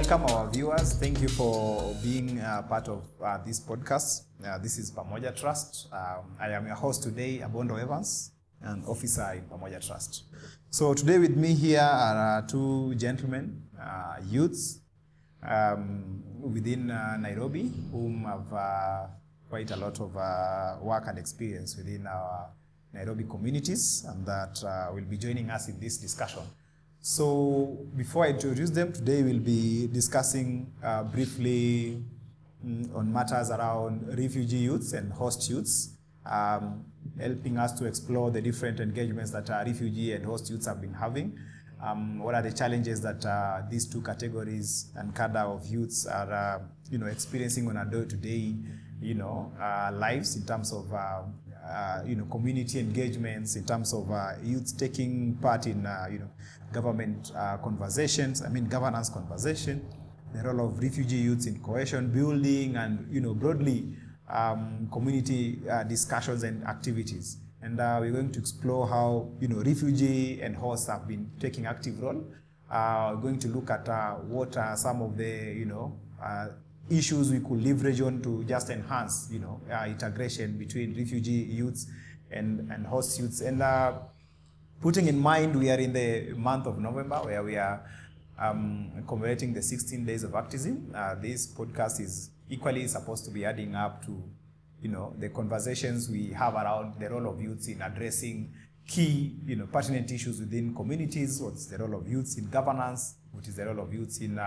welcome our viewers. Thank you for being part of this podcast. This is Pamoja Trust. I am your host today, Abondo Evans, an officer in Pamoja Trust. So today with me here are two gentlemen, youths within Nairobi, whom have quite a lot of work and experience within our Nairobi communities, and that will be joining us in this discussion. So before I introduce them, today we'll be discussing briefly on matters around refugee youths and host youths, helping us to explore the different engagements that refugee and host youths have been having. What are the challenges that these two categories and cadre of youths are experiencing on a day-to-day lives in terms of community engagements, in terms of youths taking part in government conversations, governance conversation, the role of refugee youths in cohesion building, and broadly community discussions and activities. And we're going to explore how refugee and hosts have been taking active role. We're going to look at what are some of the issues we could leverage on to just enhance integration between refugee youths and host youths. And putting in mind we are in the month of November, where we are commemorating the 16 days of activism. This podcast is equally supposed to be adding up to the conversations we have around the role of youths in addressing key pertinent issues within communities. What's the role of youths in governance? What is the role of youths in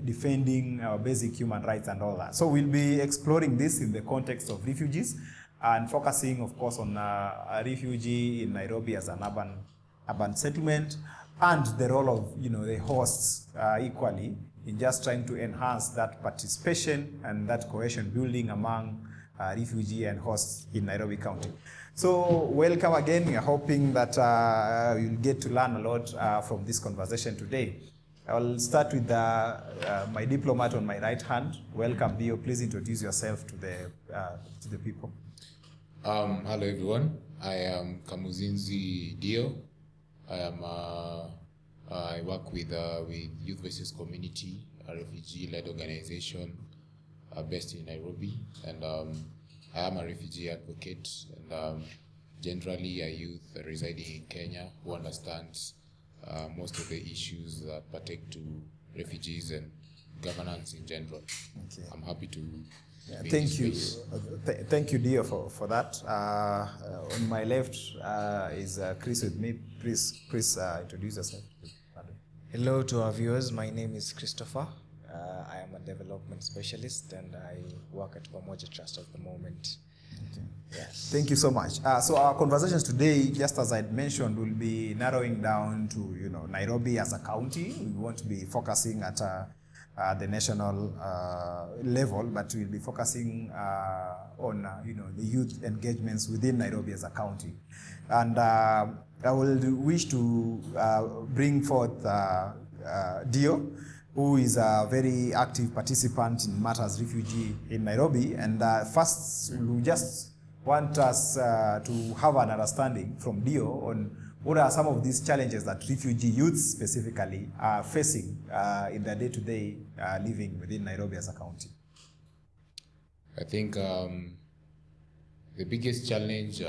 defending our basic human rights and all that. So we'll be exploring this in the context of refugees and focusing, of course, on a refugee in Nairobi as an urban settlement, and the role of the hosts equally in just trying to enhance that participation and that cohesion building among refugee and hosts in Nairobi County. So welcome again. We are hoping that you'll get to learn a lot from this conversation today. I'll start with my diplomat on my right hand. Welcome, Dio. Please introduce yourself to the people. Hello, everyone. I am Kamuzinzi Dio. I work with Youth Voices Community, a refugee-led organization based in Nairobi, and I am a refugee advocate, and generally a youth residing in Kenya who understands most of the issues that pertain to refugees and governance in general. Okay. I'm happy to. Thank you. Thank you, Dio, for that. On my left is Chris with me. Please, Chris, introduce yourself. Hello to our viewers. My name is Christopher. I am a development specialist, and I work at Pamoja Trust at the moment. Okay. Yes. Thank you so much. So our conversations today, just as I mentioned, will be narrowing down to Nairobi as a county. We want to be focusing at the national level, but we'll be focusing on the youth engagements within Nairobi as a county. And I will wish to bring forth Dio, who is a very active participant in matters refugee in Nairobi. And first, we just want us to have an understanding from Dio on what are some of these challenges that refugee youths specifically are facing in their day-to-day living within Nairobi as a county. I think the biggest challenge,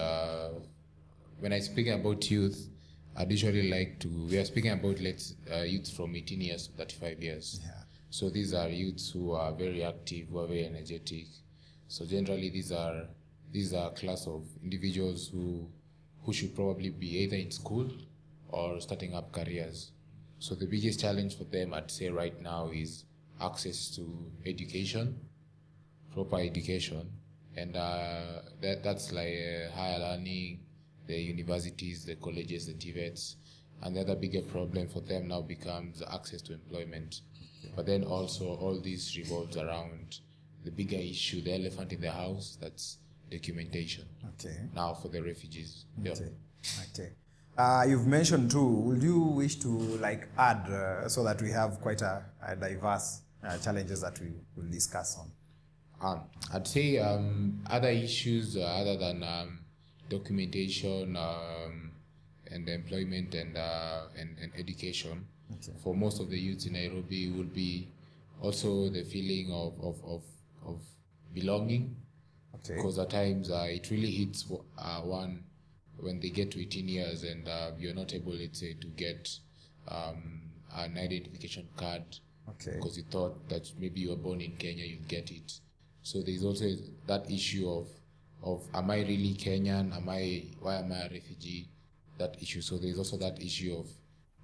when I'm speaking about youth, I'd usually we are speaking about youth from 18 years to 35 years. Yeah. So these are youths who are very active, who are very energetic. So generally these are a class of individuals who should probably be either in school or starting up careers. So the biggest challenge for them, I'd say right now, is access to education, proper education. And that's like higher learning, the universities, the colleges, the TVETs. And the other bigger problem for them now becomes access to employment. Okay. But then also all this revolves around the bigger issue, the elephant in the house, that's documentation. Okay. Now for the refugees. Okay. Yeah. Okay. You've mentioned too, would you wish to add so that we have quite a diverse challenges that we will discuss on? I'd say other issues other than documentation, and employment and education. Okay. For most of the youths in Nairobi will be also the feeling of belonging. Okay. Because at times it really hits one when they get to 18 years and you're not able, let's say, to get an identification card. Okay. Because you thought that maybe you were born in Kenya, you'd get it. So there's also that issue of am I really Kenyan? Why am I a refugee? That issue. So there's also that issue of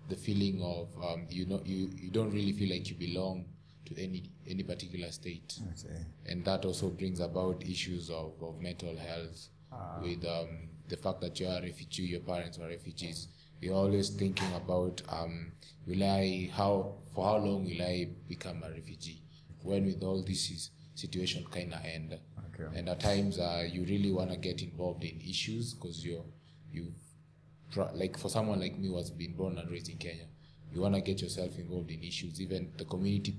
the feeling of you don't really feel like you belong to any particular state. Okay. And that also brings about issues of mental health with the fact that you are a refugee, your parents are refugees. You're always thinking about for how long will I become a refugee? When will all this situation kind of end? Okay. And at times you really want to get involved in issues because like for someone like me who has been born and raised in Kenya, you want to get yourself involved in issues. Even the community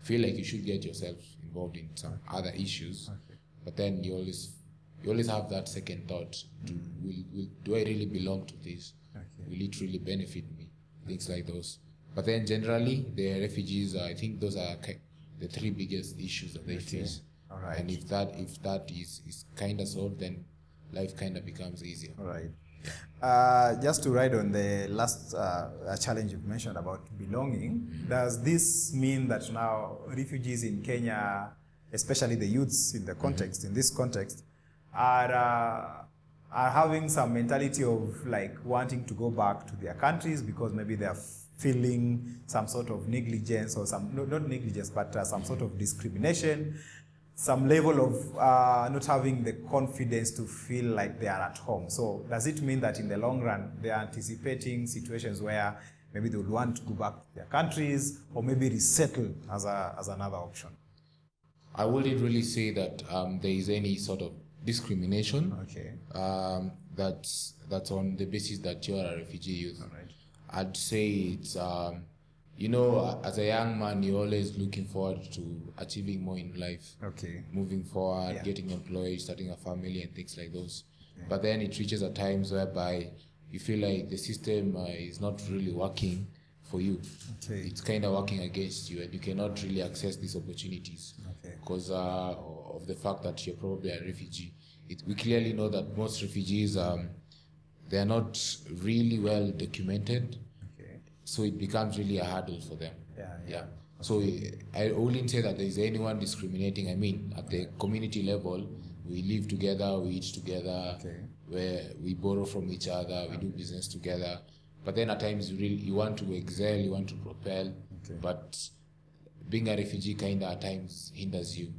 feel like you should get yourself involved in some other issues. Okay. But then you always have that second thought: do I really belong to this? Okay. Will it really benefit me? Things like those. But then generally, the refugees, I think those are the three biggest issues that they face. All right. And if that is kind of solved, then life kind of becomes easier. All right. Just to ride on the last challenge you've mentioned about belonging, does this mean that now refugees in Kenya, especially the youths in the context, in this context, are having some mentality of like wanting to go back to their countries because maybe they are feeling some sort of negligence or not negligence, but some sort of discrimination, some level of not having the confidence to feel like they are at home. So does it mean that in the long run, they are anticipating situations where maybe they would want to go back to their countries or maybe resettle as another option? I wouldn't really say that there is any sort of discrimination. Okay. That's on the basis that you are a refugee youth. All right. I'd say it's as a young man, you're always looking forward to achieving more in life. Okay. Moving forward, Yeah. getting employed, starting a family, and things like those. Okay. But then it reaches at times whereby you feel like the system is not really working for you. Okay. It's kind of working against you, and you cannot really access these opportunities Okay. because of the fact that you're probably a refugee. We clearly know that most refugees, they are not really well documented. Okay. So it becomes really a hurdle for them. Yeah. So I wouldn't say that there is anyone discriminating. I mean, at the community level, we live together, we eat together, Okay. where we borrow from each other, we do business together. But then at times you want to excel, you want to propel, Okay. but being a refugee kind of at times hinders you.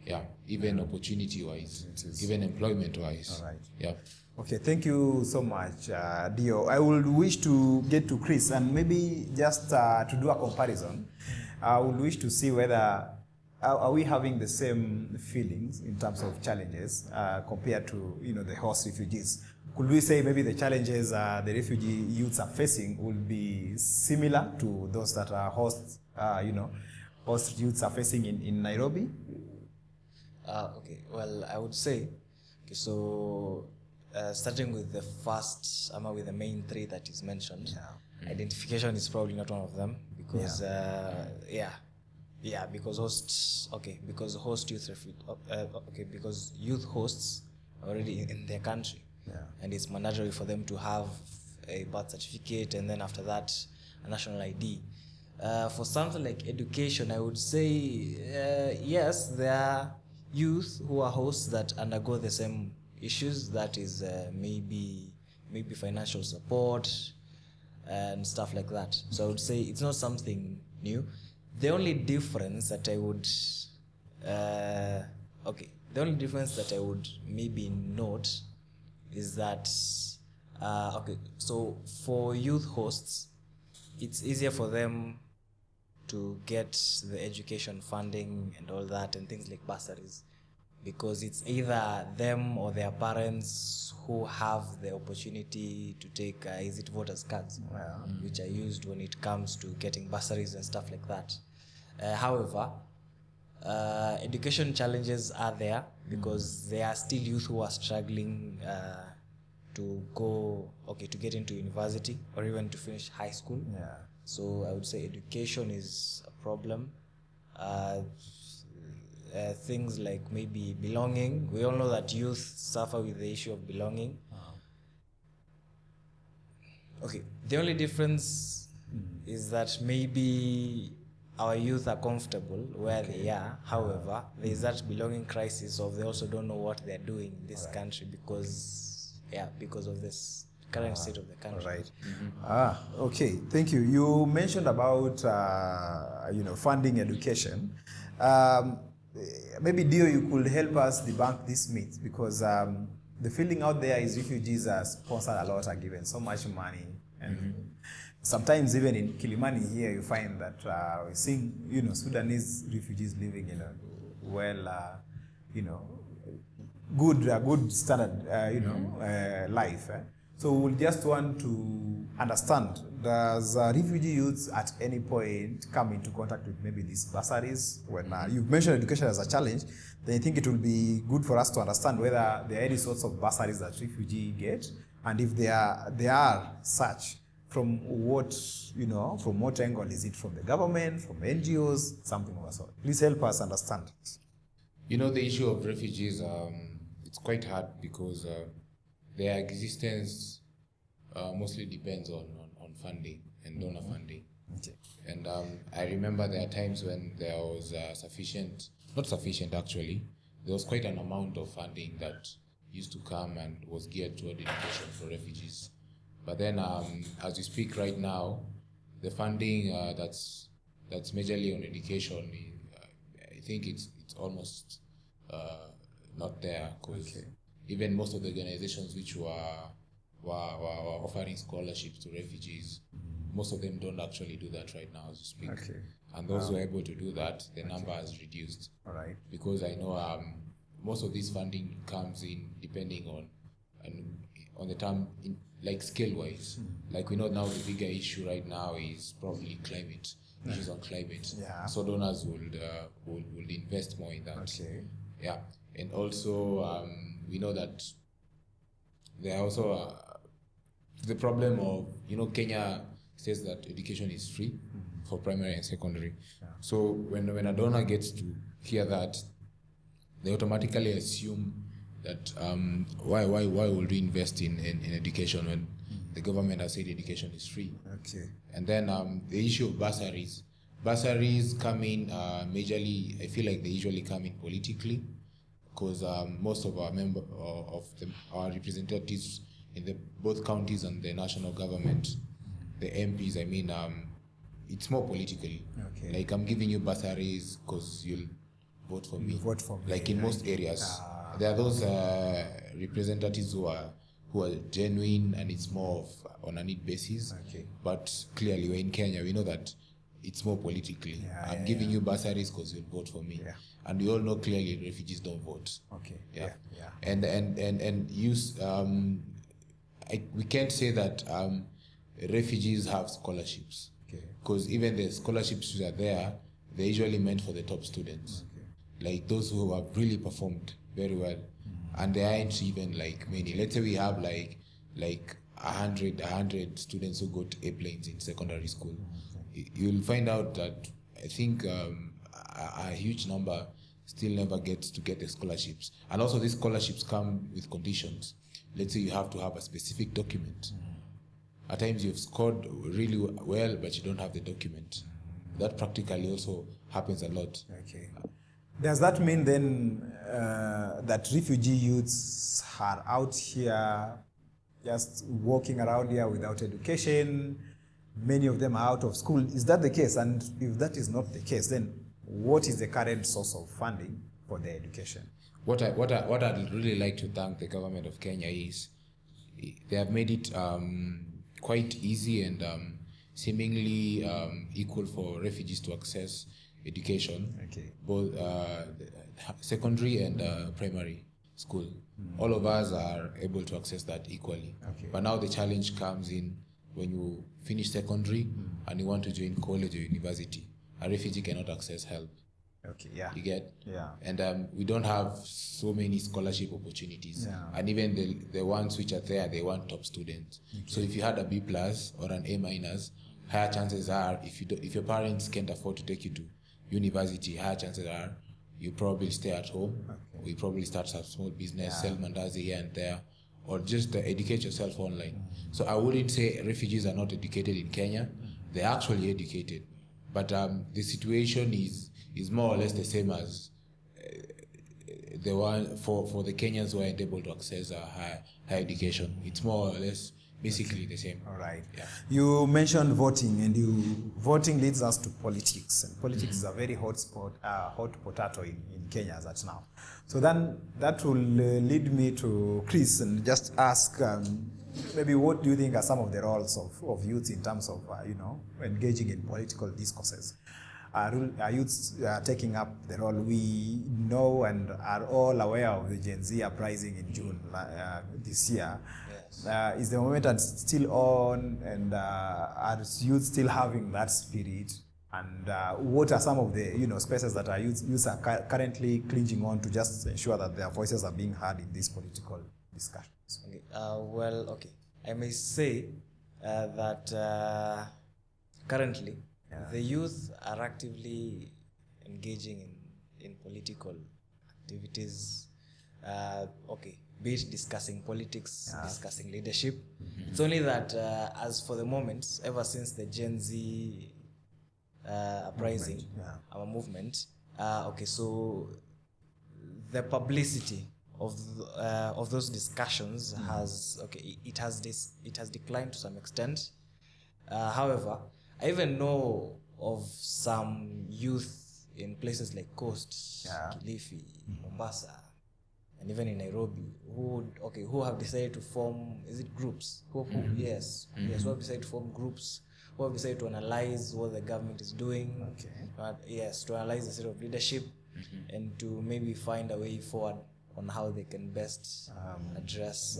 Yeah, even opportunity-wise, even employment-wise. All right. Yeah. Okay, thank you so much, Dio. I would wish to get to Chris and maybe just to do a comparison. I would wish to see whether are we having the same feelings in terms of challenges compared to the host refugees. Could we say maybe the challenges the refugee youths are facing will be similar to those that are host youths are facing in Nairobi? Okay, well, I would say, okay, so starting with with the main three that is mentioned, identification is probably not one of them because, because youth hosts are already in their country, and it's mandatory for them to have a birth certificate and then after that a national ID. For something like education, I would say yes, there are youth who are hosts that undergo the same issues, that is maybe financial support and stuff like that. So I would say it's not something new. The only difference that I would maybe note is that so for youth hosts, it's easier for them to get the education funding and all that and things like bursaries, because it's either them or their parents who have the opportunity to take voters cards, which are used when it comes to getting bursaries and stuff like that. However, education challenges are there because there are still youth who are struggling to get into university or even to finish high school. Yeah. So I would say education is a problem. Things like maybe belonging. We all know that youth suffer with the issue of belonging. Okay, the only difference is that maybe our youth are comfortable where they are. However, there is that belonging crisis of they also don't know what they're doing in this country because of this current state of the country. Right. Okay. Thank you. You mentioned about funding education. Maybe Dio, you could help us debunk this myth because the feeling out there is refugees are sponsored a lot, are given so much money, and sometimes even in Kilimani here you find that we're seeing Sudanese refugees living in a good standard life. So we'll just want to understand, does refugee youths at any point come into contact with maybe these bursaries? When you've mentioned education as a challenge, then I think it will be good for us to understand whether there are any sorts of bursaries that refugees get, and if they are such, from what angle? Is it from the government, from NGOs, something of that sort? Please help us understand. The issue of refugees, it's quite hard because their existence mostly depends on funding and donor funding. Okay. And I remember there are times when there was not sufficient actually, there was quite an amount of funding that used to come and was geared toward education for refugees. But then as we speak right now, the funding that's majorly on education, I think it's almost not there, because even most of the organizations which were offering scholarships to refugees, most of them don't actually do that right now as we speak. Okay. And those who are able to do that, the number has reduced. All right. Because I know most of this funding comes in depending on the term, like scale-wise. Like we know now the bigger issue right now is probably climate, issues on climate. Yeah. So donors will invest more in that. Okay. Yeah. And also we know that there are also the problem of, Kenya says that education is free for primary and secondary. Yeah. So when a donor gets to hear that, they automatically assume that why would we invest in education when the government has said education is free? Okay. And then the issue of bursaries. Bursaries come in majorly, I feel like they usually come in politically, because most of our our representatives in both counties and the national government, the MPs, it's more politically. Okay. Like I'm giving you bursaries because you'll vote for me. Vote for me. Like in most areas, there are those representatives who are genuine, and it's more of on a need basis. Okay. But clearly, we're in Kenya. We know that it's more politically. I'm giving you bursaries because you'll vote for me. Yeah. And we all know clearly refugees don't vote. Okay. Yeah. Yeah. And use we can't say that refugees have scholarships. Okay. Because even the scholarships that are there, they're usually meant for the top students. Okay. Like those who have really performed very well. And there aren't even like many. Let's say we have like 100 students who got airplanes in secondary school. You'll find out that I think a huge number still never gets to get the scholarships. And also these scholarships come with conditions. Let's say you have to have a specific document. At times you've scored really well, but you don't have the document. That practically also happens a lot. Okay. Does that mean then that refugee youths are out here just walking around here without education? Many of them are out of school. Is that the case? And if that is not the case, then what is the current source of funding for their education? What I'd really like to thank the government of Kenya is they have made it quite easy and seemingly equal for refugees to access education, both secondary and primary school. All of us are able to access that equally. But now the challenge comes in when you finish secondary and you want to join college or university. A refugee cannot access help Okay, yeah. You get? Yeah. And we don't have so many scholarship opportunities. Yeah. And even the ones which are there, they want top students. Okay. So if you had a B plus or an A minus, higher chances are, if your parents can't afford to take you to university, higher chances are you probably stay at home, or you probably start some small business, sell mandazi here and there, or just educate yourself online. So I wouldn't say refugees are not educated in Kenya. They're actually educated. But the situation is more or less the same as the one for the Kenyans who aren't able to access higher education. It's more or less basically the same. All right. Yeah. You mentioned voting, and voting leads us to politics, and politics is a very hot potato in Kenya as at now. So then that will lead me to Chris and just ask, maybe what do you think are some of the roles of youth in terms of engaging in political discourses? Are youths taking up the role? We know and are all aware of the Gen Z uprising in June this year. Yes. Is the momentum still on, and are youth still having that spirit? And what are some of the spaces that our youths are currently clinging on to just ensure that their voices are being heard in these political discussions? Okay. I may say that currently the youth are actively engaging in political activities. Be it discussing politics, discussing leadership. It's only that as for the moment, ever since the Gen Z uprising, our movement, so the publicity of those discussions it has declined to some extent. However, I even know of some youth in places like Coast, Kilifi, Mombasa, and even in Nairobi, who have decided to form, groups? Who have decided to form groups, who have decided to analyze what the government is doing, to analyze the state of leadership, and to maybe find a way forward on how they can best address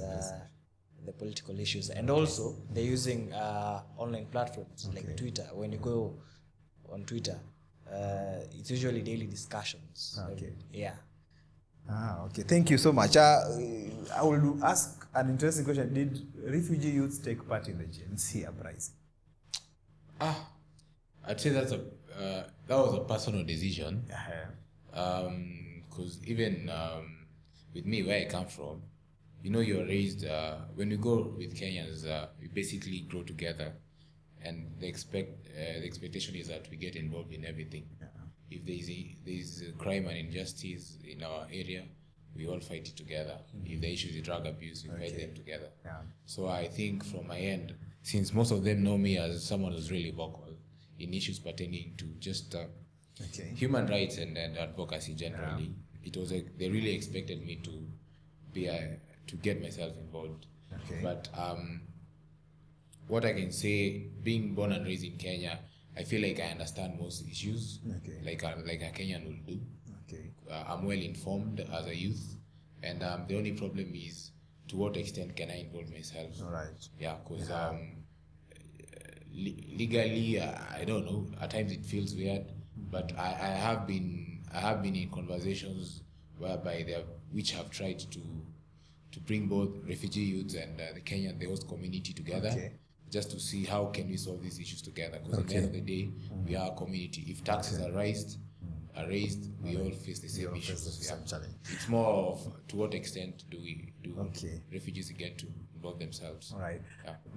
the political issues. And also, they're using online platforms like Twitter. When you go on Twitter, it's usually daily discussions. Okay. Thank you so much. I will ask an interesting question. Did refugee youths take part in the Gen Z uprising? I'd say that was a personal decision. Because even with me, where I come from, you're raised, when we go with Kenyans, we basically grow together, and the expectation is that we get involved in everything. If there is a crime and injustice in our area, we all fight it together. If the issue is drug abuse, we fight them together. So I think from my end, since most of them know me as someone who's really vocal in issues pertaining to just human rights and advocacy generally, it was they really expected me to get myself involved. But what I can say, being born and raised in Kenya, I feel like I understand most issues, like a Kenyan will do. I'm well informed as a youth, and the only problem is to what extent can I involve myself. Because legally, I don't know. At times it feels weird, but I have been in conversations whereby which have tried to bring both refugee youths and the host community together. Just to see how can we solve these issues together, because at the end of the day, we are a community. If taxes are raised, we all face the same issues. It's more of to what extent do refugees get to involve themselves.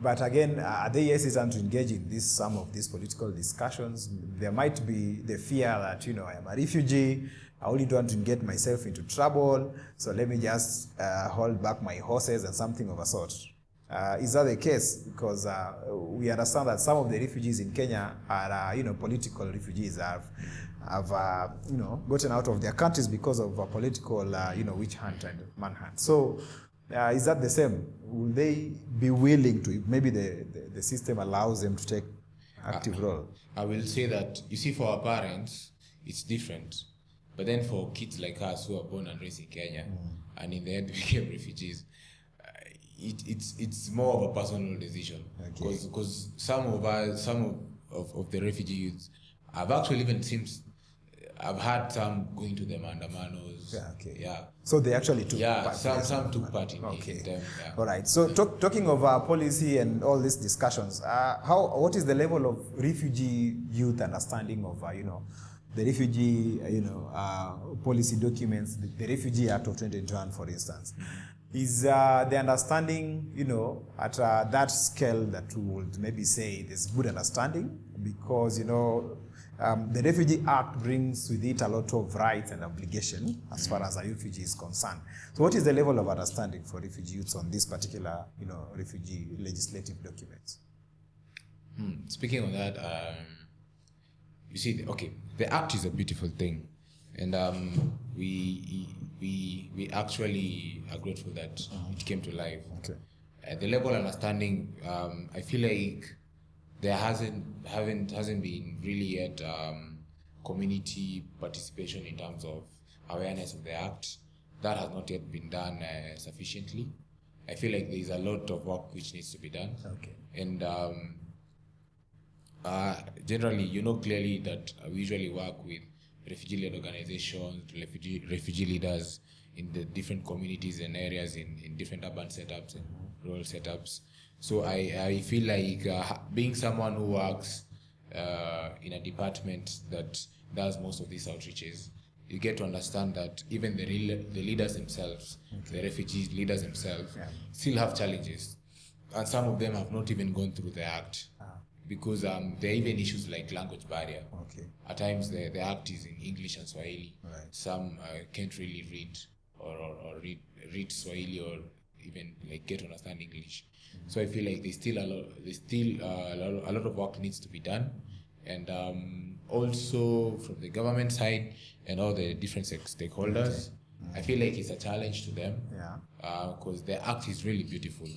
But again, are they hesitant to engage in some of these political discussions? There might be the fear that I am a refugee, I only don't want to get myself into trouble, so let me just hold back my horses and something of a sort. Is that the case? Because we understand that some of the refugees in Kenya are, political refugees, have gotten out of their countries because of a political, witch hunt and manhunt. So, is that the same? Will they be willing to, if maybe the system allows them to take active role? I will say that, you see, for our parents, it's different. But then for kids like us who are born and raised in Kenya, and in the end became refugees, it's more of a personal decision, because some of the refugee youths have actually even I've had some going to the Mandamanos. Yeah, okay. Yeah. So they actually took part. Some took part in Okay. in them. Yeah. All right. So talking of policy and all these discussions, what is the level of refugee youth understanding of the refugee policy documents, the Refugee Act of 2021, for instance? Is the understanding at that scale that we would maybe say there's good understanding, because the Refugee Act brings with it a lot of rights and obligation as far as a refugee is concerned. So what is the level of understanding for refugee youths on this particular, refugee legislative documents? Speaking of that, you see, the Act is a beautiful thing, and we actually are grateful that it came to life. Okay. The level of understanding, I feel like there hasn't been really yet community participation in terms of awareness of the Act. That has not yet been done sufficiently. I feel like there is a lot of work which needs to be done. Okay. And generally, clearly that we usually work with refugee-led organizations, refugee leaders in the different communities and areas in different urban setups and rural setups. So I feel like being someone who works in a department that does most of these outreaches, you get to understand that even the leaders themselves, the refugee leaders themselves, still have challenges. And some of them have not even gone through the Act. Because there are even issues like language barrier. Okay. At times the Act is in English and Swahili. Right. Some can't really read or read Swahili or even like get to understand English. So I feel like there's still a lot of work needs to be done, and also from the government side and all the different stakeholders. I feel like it's a challenge to them. Because the Act is really beautiful,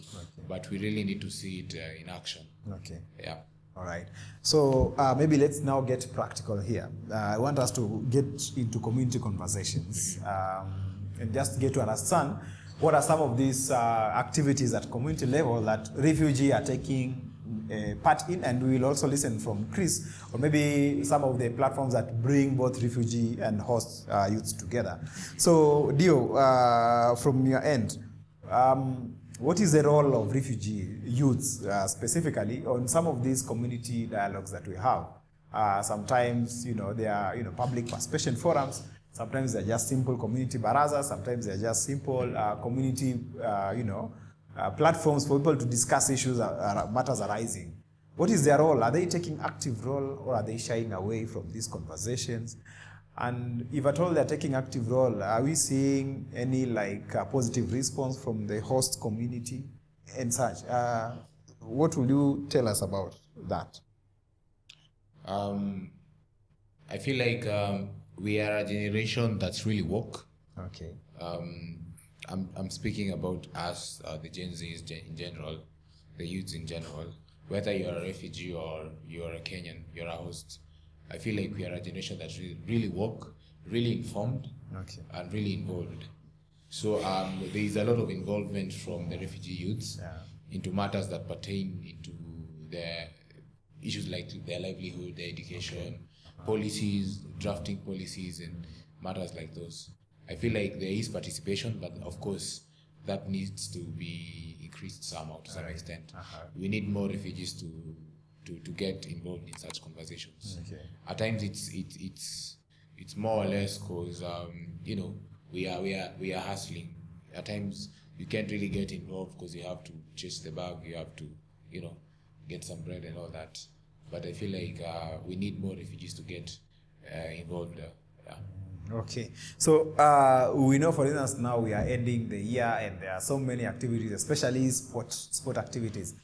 but we really need to see it in action. Okay. Yeah. All right. So maybe let's now get practical here. I want us to get into community conversations and just get to understand what are some of these activities at community level that refugees are taking part in, and we will also listen from Chris, or maybe some of the platforms that bring both refugee and host youths together. So Dio, from your end, what is the role of refugee youths specifically on some of these community dialogues that we have? Sometimes, they are, public participation forums. Sometimes they're just simple community barazas. Sometimes they're just simple community, platforms for people to discuss issues, matters arising. What is their role? Are they taking active role, or are they shying away from these conversations? And if at all they're taking active role, are we seeing any positive response from the host community and such? What will you tell us about that? I feel like we are a generation that's really woke. Okay. I'm speaking about us, the Gen Zs in general, the youths in general. Whether you're a refugee or you're a Kenyan, you're a host, I feel like we are a generation that's really woke, really informed, and really involved. So there is a lot of involvement from the refugee youths into matters that pertain into their issues like their livelihood, their education, policies, drafting policies, and matters like those. I feel like there is participation, but of course that needs to be increased somehow to some extent. We need more refugees to get involved in such conversations. At times it's more or less because we are hustling. At times you can't really get involved because you have to chase the bag, you have to get some bread and all that. But I feel like we need more refugees to get involved there. Okay, so we know, for instance, now we are ending the year and there are so many activities, especially sport activities.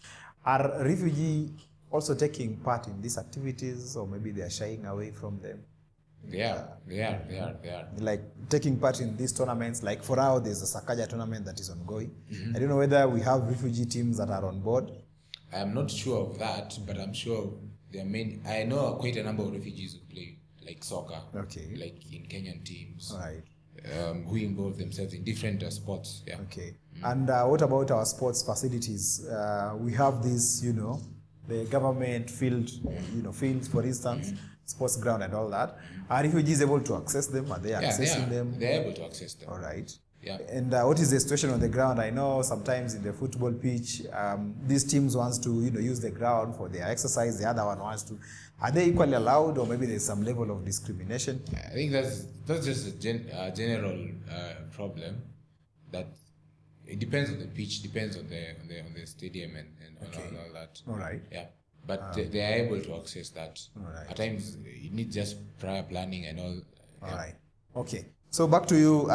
Are refugees also taking part in these activities, or maybe they are shying away from them? They are. Like taking part in these tournaments, like for now there's a Sakaja tournament that is ongoing. I don't know whether we have refugee teams that are on board. I'm not sure of that, but I'm sure there are many. I know quite a number of refugees who play like soccer, like in Kenyan teams, who involve themselves in different sports. Yeah. Okay. And what about our sports facilities? We have this, the government fields, for instance. sports ground and all that. Are refugees able to access them? Are they accessing them? They're able to access them. All right. Yeah. And what is the situation on the ground? I know sometimes in the football pitch, these teams wants to use the ground for their exercise. The other one wants to. Are they equally allowed, or maybe there's some level of discrimination? I think that's just a general problem. That it depends on the pitch, depends on the stadium and all that. All right. Yeah. But they are able to access that. All right. At times, you need just prior planning and all. All right. Okay. So back to you,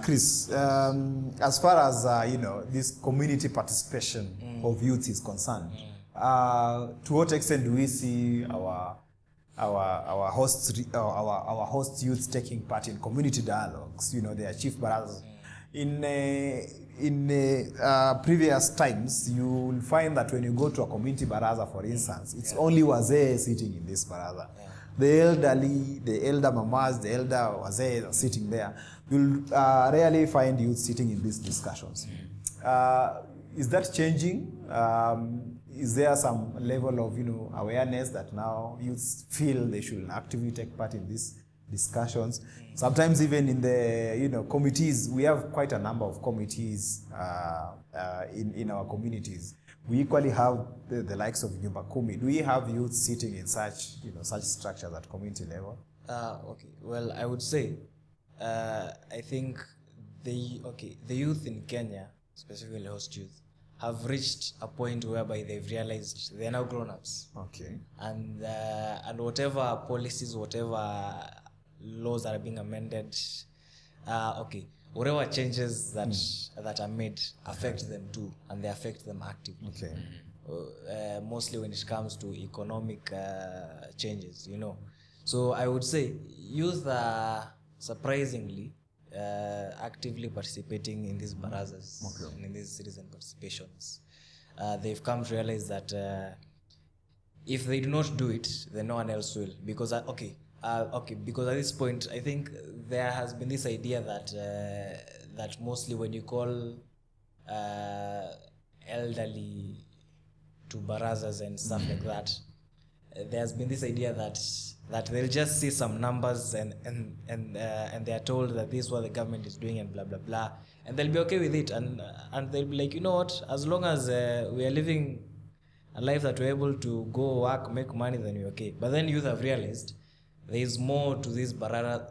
Chris. As far as this community participation of youth is concerned, to what extent do we see our host youths taking part in community dialogues? Their chief barazas. In previous times, you will find that when you go to a community baraza, for instance, it's only wazee sitting in this baraza. Yeah. The elderly, the elder mamas, the elder wazee are sitting there. You'll rarely find youth sitting in these discussions. Is that changing? Is there some level of awareness that now youths feel they should actively take part in these discussions? Sometimes even in the committees, we have quite a number of committees in our communities. We equally have the likes of Nyumba Kumi. Do we have youth sitting in such structures at community level? Okay. Well, I would say, I think the youth in Kenya, specifically host youth, have reached a point whereby they've realized they're now grown-ups. Okay. And whatever policies, whatever laws that are being amended, whatever changes that are made affect them too, and they affect them actively. Okay. Mostly when it comes to economic changes, So I would say youth are surprisingly actively participating in these barazas and in these citizen participations. They've come to realize that if they do not do it, then no one else will. Because because at this point, I think there has been this idea that mostly when you call elderly to barazas and stuff like that, there's been this idea that they'll just see some numbers and they are told that this is what the government is doing and blah blah blah, and they'll be okay with it, and they'll be like, what, as long as we are living a life that we're able to go work, make money, then we're okay. But then youth have realized there's more to this barara.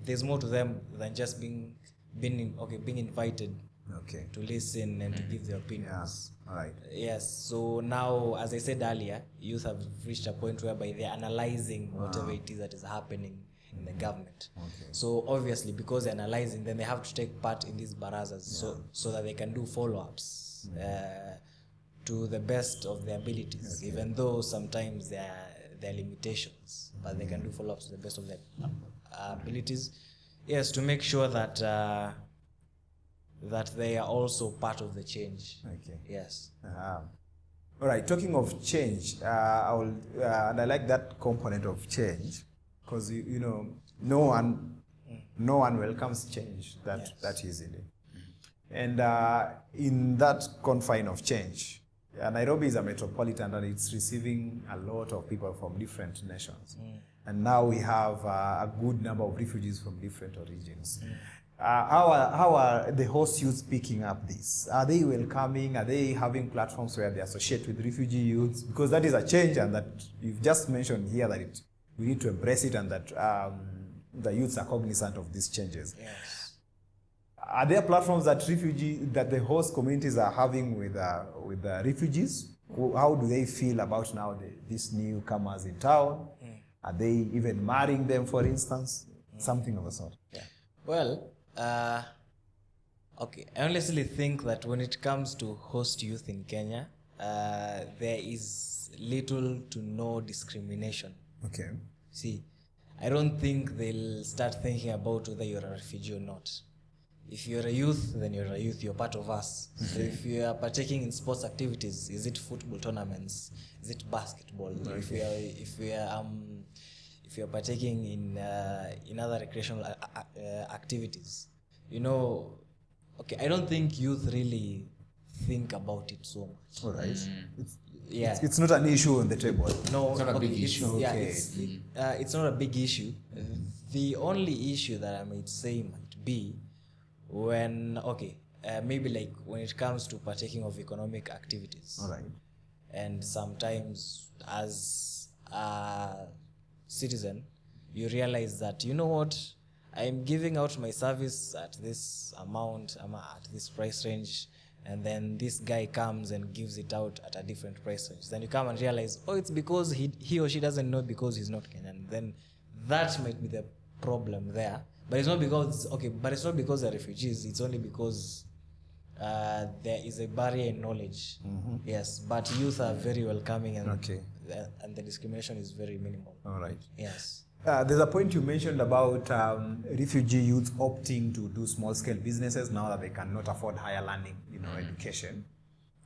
There's more to them than just being invited to listen and to give their opinions. Yeah. All right. Yes. So now, as I said earlier, youth have reached a point whereby they're analyzing whatever it is that is happening in the government. Okay. So obviously, because they're analyzing, then they have to take part in these barazas so that they can do follow-ups to the best of their abilities, even though sometimes there are limitations, but they can do follow-ups to the best of their abilities. Yes, to make sure that that they are also part of the change. Okay. Yes. All right. Talking of change, and I like that component of change, because no one welcomes change that easily. And in that confine of change, Nairobi is a metropolitan and it's receiving a lot of people from different nations. And now we have a good number of refugees from different origins. How are the host youths picking up this? Are they welcoming? Are they having platforms where they associate with refugee youths? Because that is a change, and that you've just mentioned here that we need to embrace it, and that the youths are cognizant of these changes. Yes. Are there platforms that the host communities are having with the refugees? How do they feel about now these newcomers in town? Are they even marrying them, for instance? Something of the sort. Yeah. Well, I honestly think that when it comes to host youth in Kenya, there is little to no discrimination. Okay. See, I don't think they'll start thinking about whether you're a refugee or not. If you're a youth, then you're a youth, you're part of us. So if you are partaking in sports activities, is it football tournaments? Is it basketball? Okay. If you're partaking in other recreational activities, I don't think youth really think about it so much. All right. Yeah. It's not an issue on the table. No, It's not a big it's- issue. Yeah, Okay. it's not a big issue. The only issue that I might say might be when, maybe like when it comes to partaking of economic activities. All right. And sometimes as a citizen, you realize that, you know what, I'm giving out my service at this amount, at this price range, and then this guy comes and gives it out at a different price range. Then you come and realize, oh, it's because he or she doesn't know because he's not Kenyan. Then that might be the problem there. But it's not because they're refugees. It's only because there is a barrier in knowledge. Yes, but youth are very welcoming, and and the discrimination is very minimal. All right. Yes. There's a point you mentioned about refugee youth opting to do small-scale businesses now that they cannot afford higher learning, education.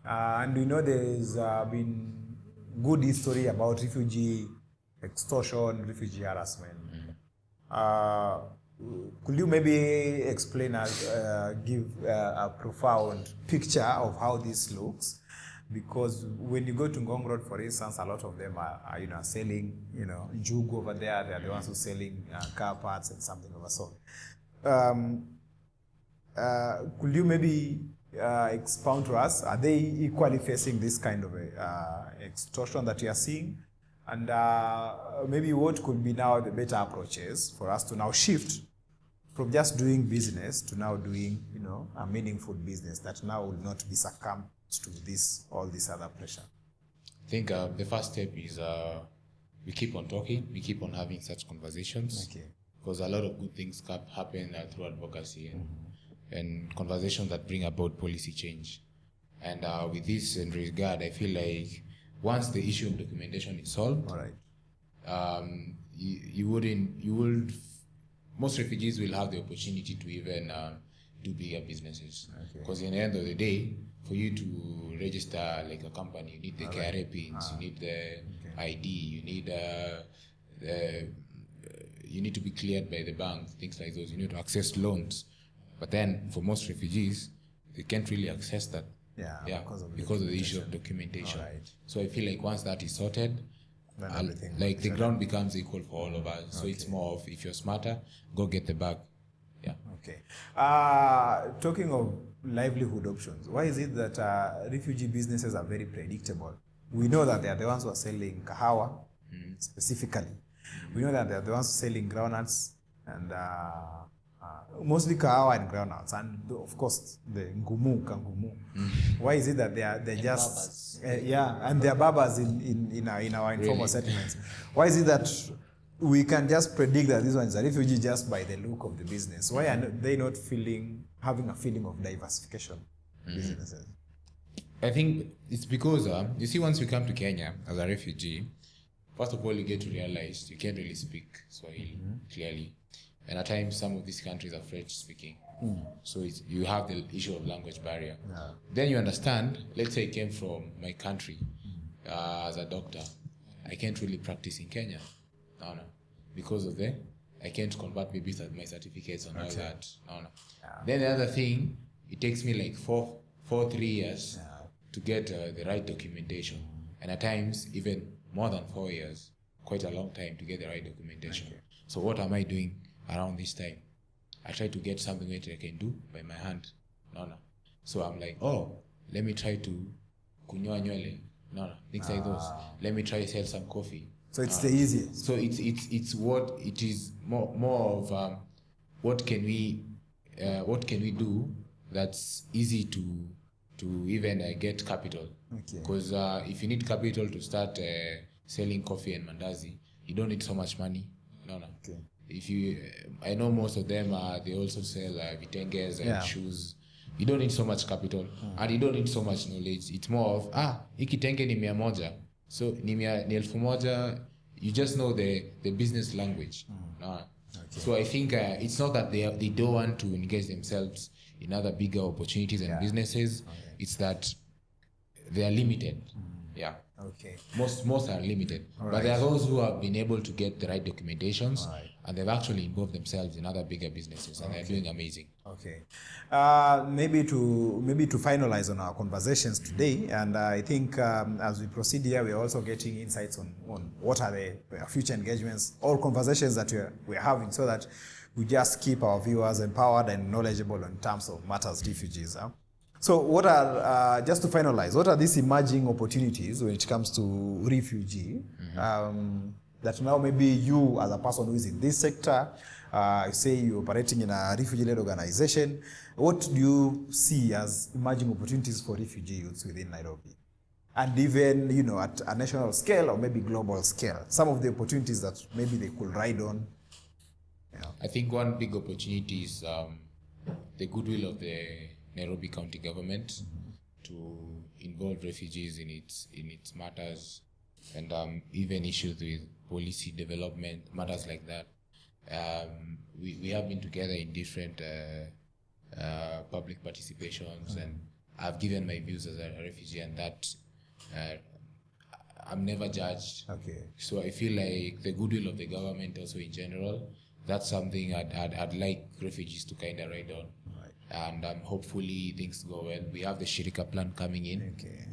And we know there's been good history about refugee extortion, refugee harassment. Could you maybe explain give a profound picture of how this looks? Because when you go to Ngong Road, for instance, a lot of them are selling, njugu over there. They are the ones who are selling car parts and something of the sort. Could you maybe expound to us? Are they equally facing this kind of extortion that you are seeing? And maybe what could be now the better approaches for us to now shift from just doing business to now doing, a meaningful business that now will not be succumbed to all this other pressure? I think the first step is we keep on talking, we keep on having such conversations. Okay. Because a lot of good things happen through advocacy and conversations that bring about policy change. And with this in regard, I feel like once the issue of documentation is solved, all right, most refugees will have the opportunity to even do bigger businesses. Because in the end of the day, for you to register like a company, you need the KRA pins, you need the ID, you need to be cleared by the bank, things like those. You need to access loans. But then for most refugees, they can't really access that. Because of the issue of documentation. Right. So I feel like once that is sorted, like the ground becomes equal for all of us. So it's more of, if you're smarter, go get the bag. Yeah. Okay. Talking of livelihood options, why is it that refugee businesses are very predictable? We know that they are the ones who are selling kahawa, specifically. We know that they are the ones selling groundnuts and mostly kahawa and groundnuts, and of course the kangumu. Why is it that they're just and they're babas in our informal settlements? Why is it that we can just predict that this one is a refugee just by the look of the business? Why are they not having a feeling of diversification businesses? I think it's because you see, once you come to Kenya as a refugee, first of all, you get to realize you can't really speak Swahili clearly. And at times, some of these countries are French-speaking. So you have the issue of language barrier. Then you understand, let's say I came from my country as a doctor. I can't really practice in Kenya. No. Because of I can't convert maybe my certificates and all that. No. Then the other thing, it takes me like 3 years to get the right documentation. And at times, even more than 4 years, quite a long time to get the right documentation. So what am I doing around this time? I try to get something that I can do by my hand. No. So I'm like, let me try to kunyoa nywele. No, things like those. Let me try to sell some coffee. So it's the easiest. So it's what it is more of what can we do that's easy to even get capital. Because if you need capital to start selling coffee and mandazi, you don't need so much money. No. If I know most of them they also sell vitenges and shoes. You don't need so much capital and you don't need so much knowledge. It's more of hiki tenge ni 100, so ni 1000. You just know the business language. So I think it's not that they don't want to engage themselves in other bigger opportunities and businesses. It's that they are limited. Okay. Most are limited, but there are those who have been able to get the right documentations, and they've actually involved themselves in other bigger businesses, and they're doing amazing. Okay. Maybe to finalize on our conversations today, and I think as we proceed here, we're also getting insights on what are the future engagements or conversations that we're having, so that we just keep our viewers empowered and knowledgeable in terms of matters refugees. So what are, just to finalize, what are these emerging opportunities when it comes to refugee, that now maybe you as a person who is in this sector, say you're operating in a refugee-led organization, what do you see as emerging opportunities for refugee youths within Nairobi? And even, you know, at a national scale or maybe global scale, some of the opportunities that maybe they could ride on. Yeah. I think one big opportunity is the goodwill of the Nairobi County government to involve refugees in its matters, and even issues with policy development, matters like that. We have been together in different public participations, and I've given my views as a refugee, and that I'm never judged. Okay. So I feel like the goodwill of the government also in general, that's something I'd like refugees to kind of ride on. And hopefully things go well. We have the Shirika plan coming in. Okay.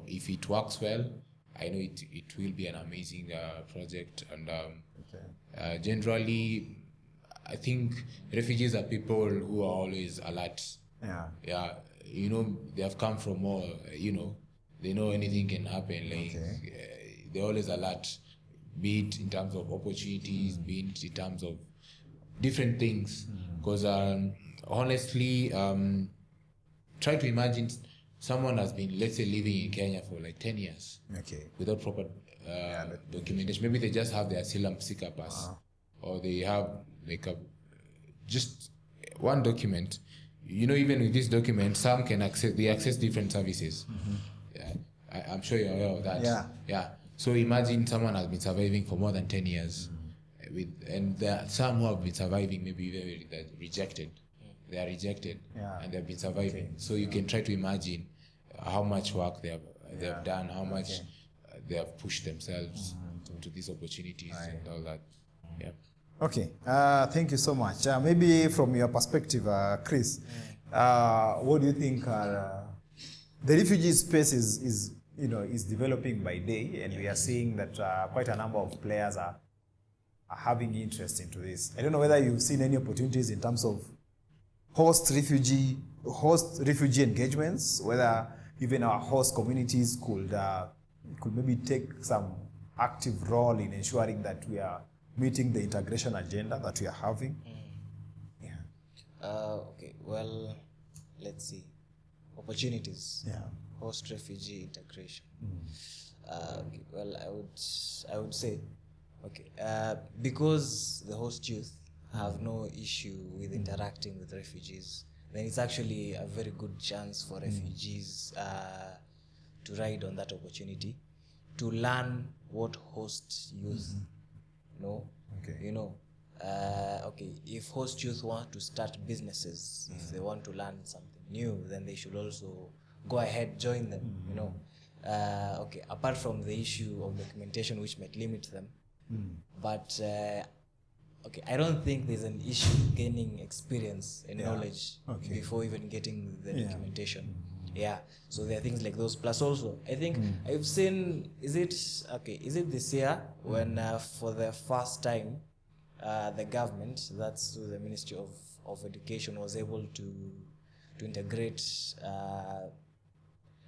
If it works well, I know it will be an amazing project. And generally, I think refugees are people who are always alert. Yeah. Yeah. You know, they have come from all, you know, they know anything can happen. Like, they're always alert, be it in terms of opportunities, be it in terms of different things. Because honestly, try to imagine someone has been, let's say, living in Kenya for like 10 years without proper documentation. Maybe they just have their asylum seeker pass, or they have like just one document. You know, even with this document, some can access different services. Yeah, I'm sure you're aware of that. Yeah. So imagine someone has been surviving for more than 10 years, and there are some who have been surviving, maybe they're rejected. They are rejected, and they've been surviving. So you can try to imagine how much work they have done, how much they have pushed themselves to these opportunities and all that. Yeah. Okay. Thank you so much. Maybe from your perspective, Chris, what do you think? The refugee space is developing by day, and we are seeing that quite a number of players are having interest into this. I don't know whether you've seen any opportunities in terms of host refugee engagements, whether even our host communities could maybe take some active role in ensuring that we are meeting the integration agenda that we are having. Okay, well, let's see. Opportunities. Host refugee integration. Okay, well, I would say, okay, because the host youth have no issue with interacting with refugees, then it's actually a very good chance for refugees to ride on that opportunity, to learn what host youth know. You know, if host youth want to start businesses, if they want to learn something new, then they should also go ahead, join them, you know. Apart from the issue of documentation, which might limit them, but I don't think there's an issue gaining experience and knowledge before even getting the documentation. So there are things like those. Plus also, I think I've seen, is it this year when for the first time the government, that's through the Ministry of Education, was able to integrate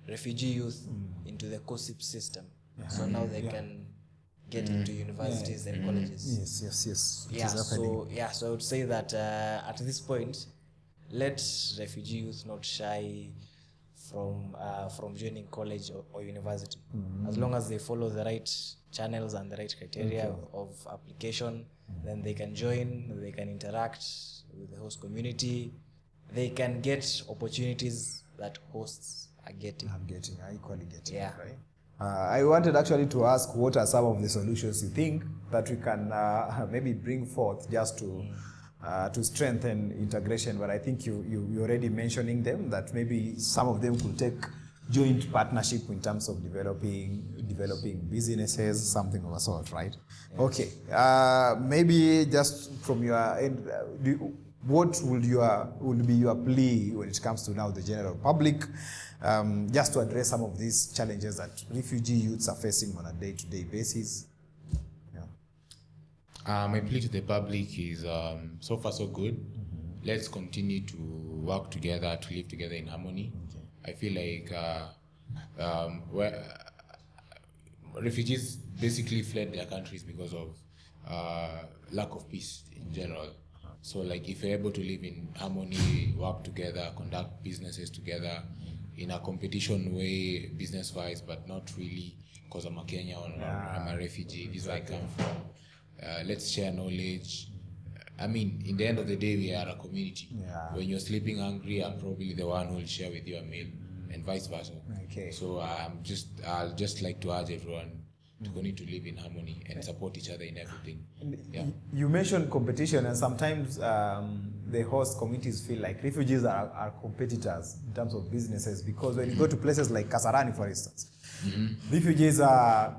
refugee youth into the COSIP system. So now they can get into universities and colleges. Yes. So I would say that at this point, let refugee youth not shy from joining college or university. As long as they follow the right channels and the right criteria of application, then they can join, they can interact with the host community, they can get opportunities that hosts are getting. I equally getting. Right? I wanted actually to ask, what are some of the solutions you think that we can maybe bring forth just to strengthen integration? But I think you already mentioning them, that maybe some of them could take joint partnership in terms of developing businesses, something of a sort, right? Yes. Okay. Maybe just from your end, what would be your plea when it comes to now the general public, just to address some of these challenges that refugee youths are facing on a day-to-day basis? My plea to the public is so far so good. Let's continue to work together, to live together in harmony. I feel like refugees basically fled their countries because of lack of peace in general. So like if we're able to live in harmony, work together, conduct businesses together in a competition way, business-wise, but not really because I'm a Kenyan or I'm a refugee, this is where I come from. Let's share knowledge. I mean, in the end of the day, we are a community. Yeah. When you're sleeping hungry, I'm probably the one who will share with you a meal, and vice versa. Okay. So I'll just like to urge everyone to continue to live in harmony and support each other in everything. Yeah. You mentioned competition, and sometimes the host communities feel like refugees are competitors in terms of businesses, because when you go to places like Kasarani, for instance, refugees are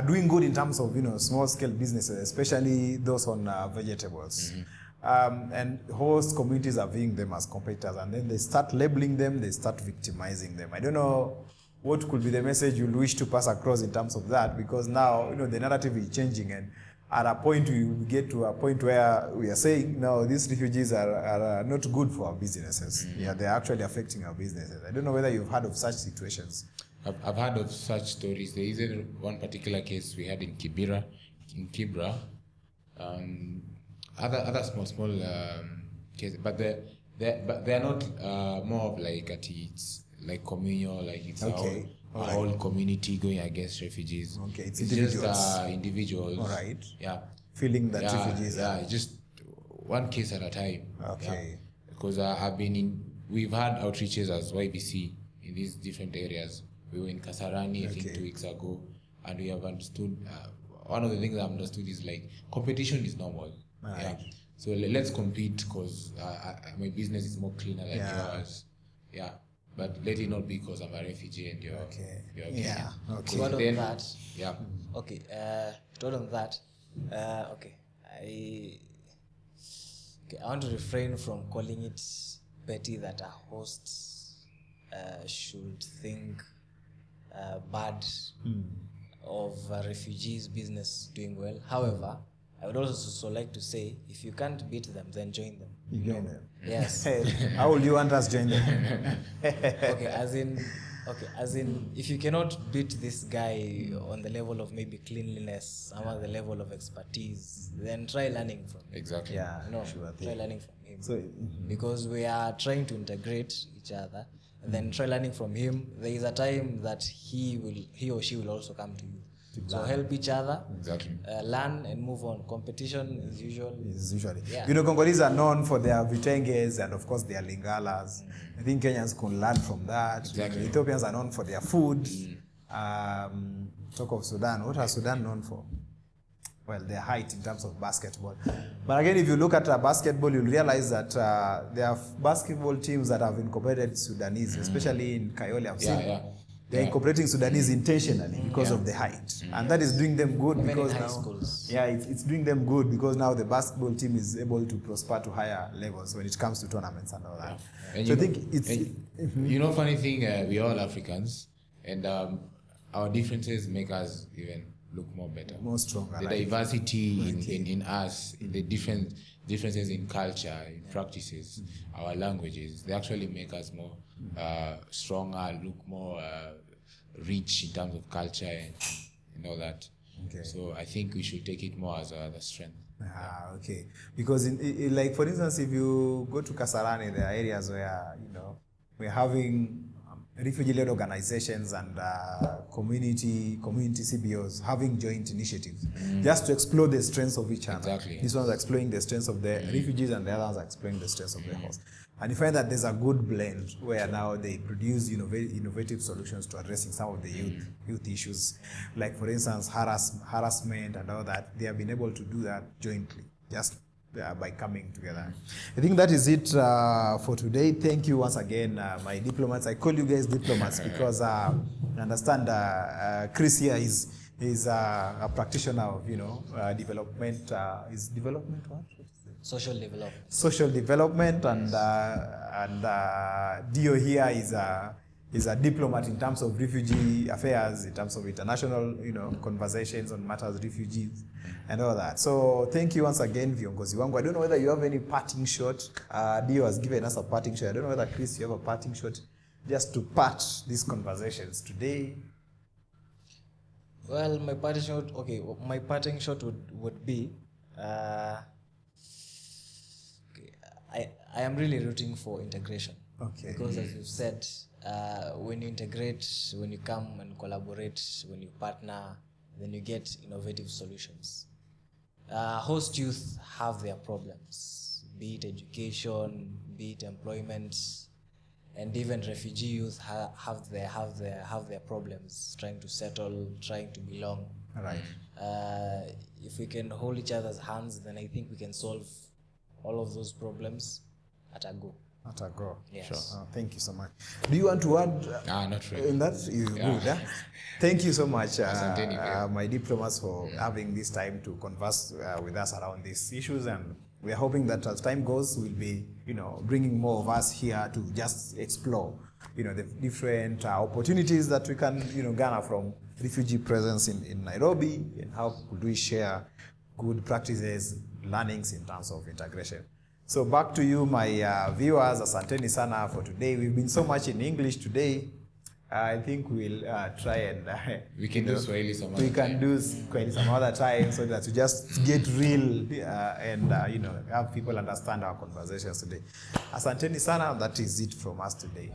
doing good in terms of small scale businesses, especially those on vegetables. And host communities are viewing them as competitors, and then they start labeling them, they start victimizing them. I don't know what could be the message you wish to pass across in terms of that, because now the narrative is changing, and at a point we get to a point where we are saying, no, these refugees are not good for our businesses. Yeah, they're actually affecting our businesses. I don't know whether you've heard of such situations. I've heard of such stories. There is one particular case we had in Kibra. Other small cases, but they're not more of like it's like communal, like it's okay. a whole community going against refugees. Okay, it's individuals. Just individuals. All right. Yeah. Feeling that refugees. Yeah, just one case at a time. Okay. Yeah. Because we've had outreaches as YBC in these different areas. We were in Kasarani, I think 2 weeks ago, and we have understood, one of the things I've understood is like, competition is normal. Right. Yeah. So let's compete, because my business is more cleaner than yours. Yeah. But let it not be because I'm a refugee and you're okay. Yeah. Okay. To add on that. Yeah. Okay. To add on that. I want to refrain from calling it petty that a host should think bad of refugees' business doing well. However, I would also like to say, if you can't beat them, then join them. You join them. Yes. How will you want us to join them? Okay, as in, if you cannot beat this guy on the level of maybe cleanliness, or the level of expertise, then try learning from him. Exactly. Yeah. Try learning from him. So, because we are trying to integrate each other, and then try learning from him. There is a time that he or she will also come to you. So help each other, exactly. Learn and move on. Competition is usually. Yeah. Congolese are known for their vitenges and of course their lingalas. I think Kenyans can learn from that. Exactly. Ethiopians are known for their food. Talk of Sudan. What are Sudan known for? Well, their height in terms of basketball. But again, if you look at basketball, you'll realize that there are basketball teams that have incorporated Sudanese, especially in Kayole. I've seen. They're incorporating Sudanese intentionally because of the height. And that is doing them good. Even because in high now, schools. Yeah, it's doing them good because now the basketball team is able to prosper to higher levels when it comes to tournaments and all that. And so I think it's... funny thing, we're all Africans, and our differences make us even look more better. More stronger. The diversity in us, in the differences in culture, in practices, our languages, they actually make us more stronger, look more rich in terms of culture and all that. Okay. So I think we should take it more as a strength. Okay. Because like for instance, if you go to Kasarani, there are areas where we're having refugee-led organizations and community CBOs having joint initiatives just to explore the strengths of each other. Exactly. This one's exploring the strengths of the refugees and the others are exploring the strengths of the host. And you find that there's a good blend where now they produce innovative solutions to addressing some of the youth issues. Like for instance, harassment and all that. They have been able to do that jointly. Just by coming together. I think that is it for today. Thank you once again, my diplomats. I call you guys diplomats because I understand Chris here is a practitioner of development. Is development what? Social development. Social development, and Dio here is a diplomat in terms of refugee affairs, in terms of international conversations on matters of refugees and all that. So thank you once again, viongozi wangu. I don't know whether you have any parting shot. Dio has given us a parting shot. I don't know whether Chris, you have a parting shot just to part these conversations today. Well, my parting shot would be I am really rooting for integration. Okay. Because as you've said, when you integrate, when you come and collaborate, when you partner, then you get innovative solutions. Host youth have their problems, be it education, be it employment, and even refugee youth have their problems, trying to settle, trying to belong. Right. If we can hold each other's hands, then I think we can solve all of those problems at a go. At a go. Yes. Sure. Thank you so much. Do you want to add? Not really. In that, you good. Huh? Thank you so much, Asanteni, my diplomats, for having this time to converse with us around these issues, and we are hoping that as time goes, we'll be, bringing more of us here to just explore, the different opportunities that we can, garner from refugee presence in Nairobi, and how could we share good practices, learnings in terms of integration. So back to you, my viewers. Asanteni sana for today. We've been so much in English today. I think we'll try and we can do Swahili some other we can time. do Swahili some other time, so that we just get real and have people understand our conversations today. Asanteni sana. That is it from us today.